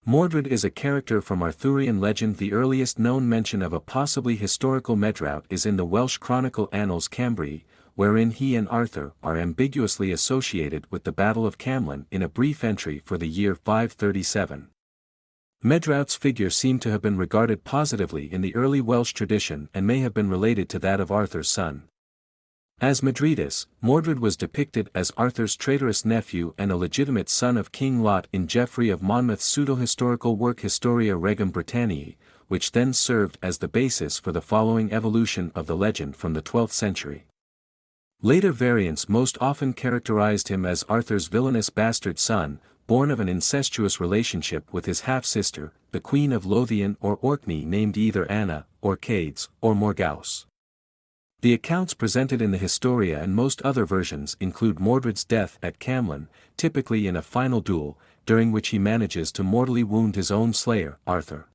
Mordred is a character from Arthurian legend. The earliest known mention of a possibly historical Medraut is in the Welsh chronicle Annales Cambriae, wherein he and Arthur are ambiguously associated with the Battle of Camlann in a brief entry for the year 537. Medraut's figure seemed to have been regarded positively in the early Welsh tradition and may have been related to that of Arthur's son. As Medrautus, Mordred was depicted as Arthur's traitorous nephew and a legitimate son of King Lot in Geoffrey of Monmouth's pseudo-historical work Historia Regum Britanniae, which then served as the basis for the following evolution of the legend from the 12th century. Later variants most often characterized him as Arthur's villainous bastard son, born of an incestuous relationship with his half-sister, the Queen of Lothian or Orkney, named either Anna, or Cades, or Morgause. The accounts presented in the Historia and most other versions include Mordred's death at Camlann, typically in a final duel, during which he manages to mortally wound his own slayer, Arthur.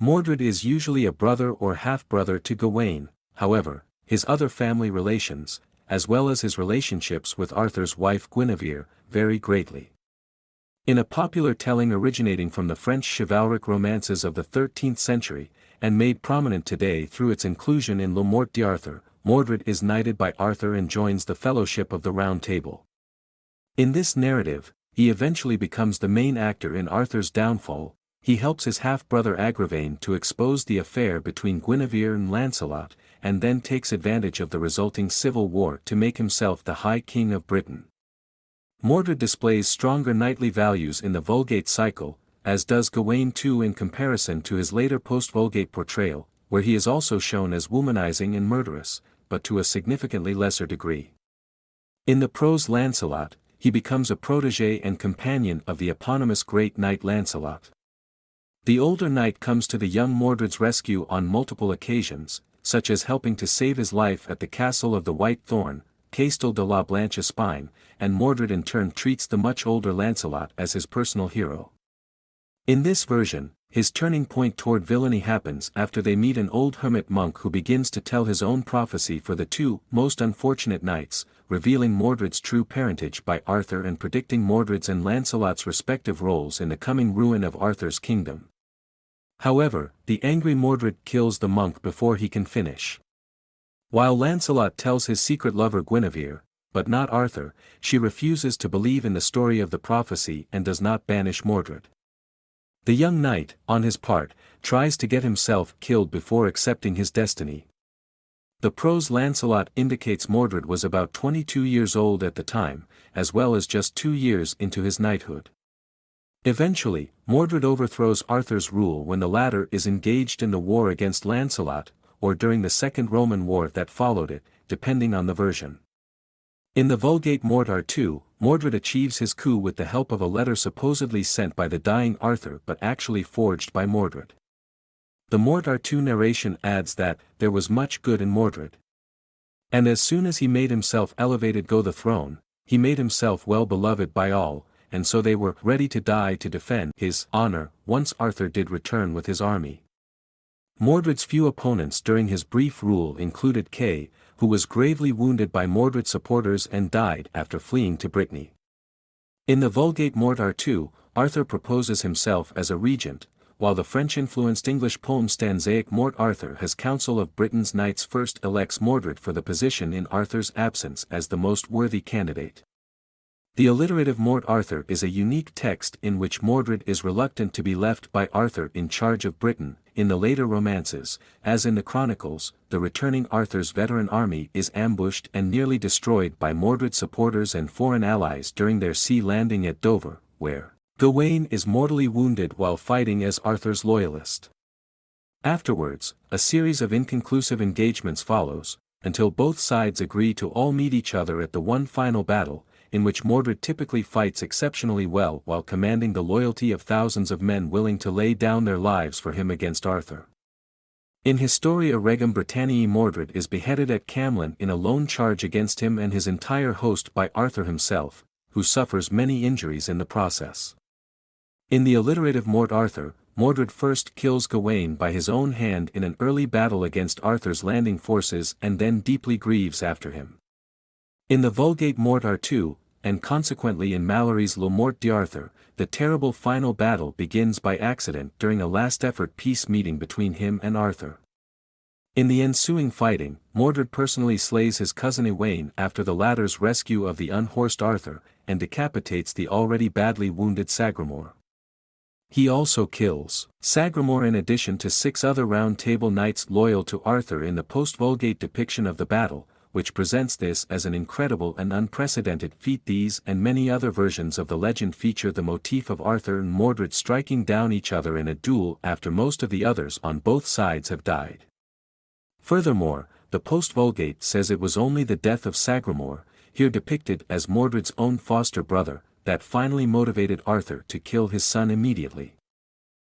Mordred is usually a brother or half-brother to Gawain. However, his other family relations, as well as his relationships with Arthur's wife Guinevere, vary greatly. In a popular telling originating from the French chivalric romances of the 13th century, and made prominent today through its inclusion in Le Morte d'Arthur, Mordred is knighted by Arthur and joins the Fellowship of the Round Table. In this narrative, he eventually becomes the main actor in Arthur's downfall. He helps his half-brother Agravain to expose the affair between Guinevere and Lancelot, and then takes advantage of the resulting civil war to make himself the High King of Britain. Mordred displays stronger knightly values in the Vulgate cycle, as does Gawain too, in comparison to his later post-Vulgate portrayal, where he is also shown as womanizing and murderous, but to a significantly lesser degree. In the prose Lancelot, he becomes a protégé and companion of the eponymous great knight Lancelot. The older knight comes to the young Mordred's rescue on multiple occasions, such as helping to save his life at the castle of the White Thorn, Castel de la Blanche Espine, and Mordred in turn treats the much older Lancelot as his personal hero. In this version, his turning point toward villainy happens after they meet an old hermit monk who begins to tell his own prophecy for the two most unfortunate knights, revealing Mordred's true parentage by Arthur and predicting Mordred's and Lancelot's respective roles in the coming ruin of Arthur's kingdom. However, the angry Mordred kills the monk before he can finish. While Lancelot tells his secret lover Guinevere, but not Arthur, she refuses to believe in the story of the prophecy and does not banish Mordred. The young knight, on his part, tries to get himself killed before accepting his destiny. The prose Lancelot indicates Mordred was about 22 years old at the time, as well as just 2 years into his knighthood. Eventually, Mordred overthrows Arthur's rule when the latter is engaged in the war against Lancelot, or during the Second Roman War that followed it, depending on the version. In the Vulgate Morte d'Arthur, Mordred achieves his coup with the help of a letter supposedly sent by the dying Arthur but actually forged by Mordred. The Morte d'Arthur narration adds that, there was much good in Mordred. And as soon as he made himself elevated go the throne, he made himself well beloved by all, and so they were ready to die to defend his honor once Arthur did return with his army. Mordred's few opponents during his brief rule included Kay, who was gravely wounded by Mordred supporters and died after fleeing to Brittany. In the Vulgate Morte d'Arthur, Arthur proposes himself as a regent, while the French-influenced English poem stanzaic Morte Arthur has Council of Britain's knights first elects Mordred for the position in Arthur's absence as the most worthy candidate. The alliterative Morte Arthur is a unique text in which Mordred is reluctant to be left by Arthur in charge of Britain. In the later romances, as in the chronicles, the returning Arthur's veteran army is ambushed and nearly destroyed by Mordred supporters and foreign allies during their sea landing at Dover, where Gawain is mortally wounded while fighting as Arthur's loyalist. Afterwards, a series of inconclusive engagements follows, until both sides agree to all meet each other at the one final battle, in which Mordred typically fights exceptionally well while commanding the loyalty of thousands of men willing to lay down their lives for him against Arthur. In Historia Regum Britanniae, Mordred is beheaded at Camlann in a lone charge against him and his entire host by Arthur himself, who suffers many injuries in the process. In the alliterative Morte Arthur, Mordred first kills Gawain by his own hand in an early battle against Arthur's landing forces and then deeply grieves after him. In the Vulgate Morte d'Arthur, and consequently in Malory's Le Morte d'Arthur, the terrible final battle begins by accident during a last-effort peace meeting between him and Arthur. In the ensuing fighting, Mordred personally slays his cousin Owain after the latter's rescue of the unhorsed Arthur, and decapitates the already badly wounded Sagramore. He also kills Sagramore in addition to 6 other Round Table knights loyal to Arthur in the post-Vulgate depiction of the battle, which presents this as an incredible and unprecedented feat. These and many other versions of the legend feature the motif of Arthur and Mordred striking down each other in a duel after most of the others on both sides have died. Furthermore, the post-Vulgate says it was only the death of Sagramore, here depicted as Mordred's own foster brother, that finally motivated Arthur to kill his son immediately.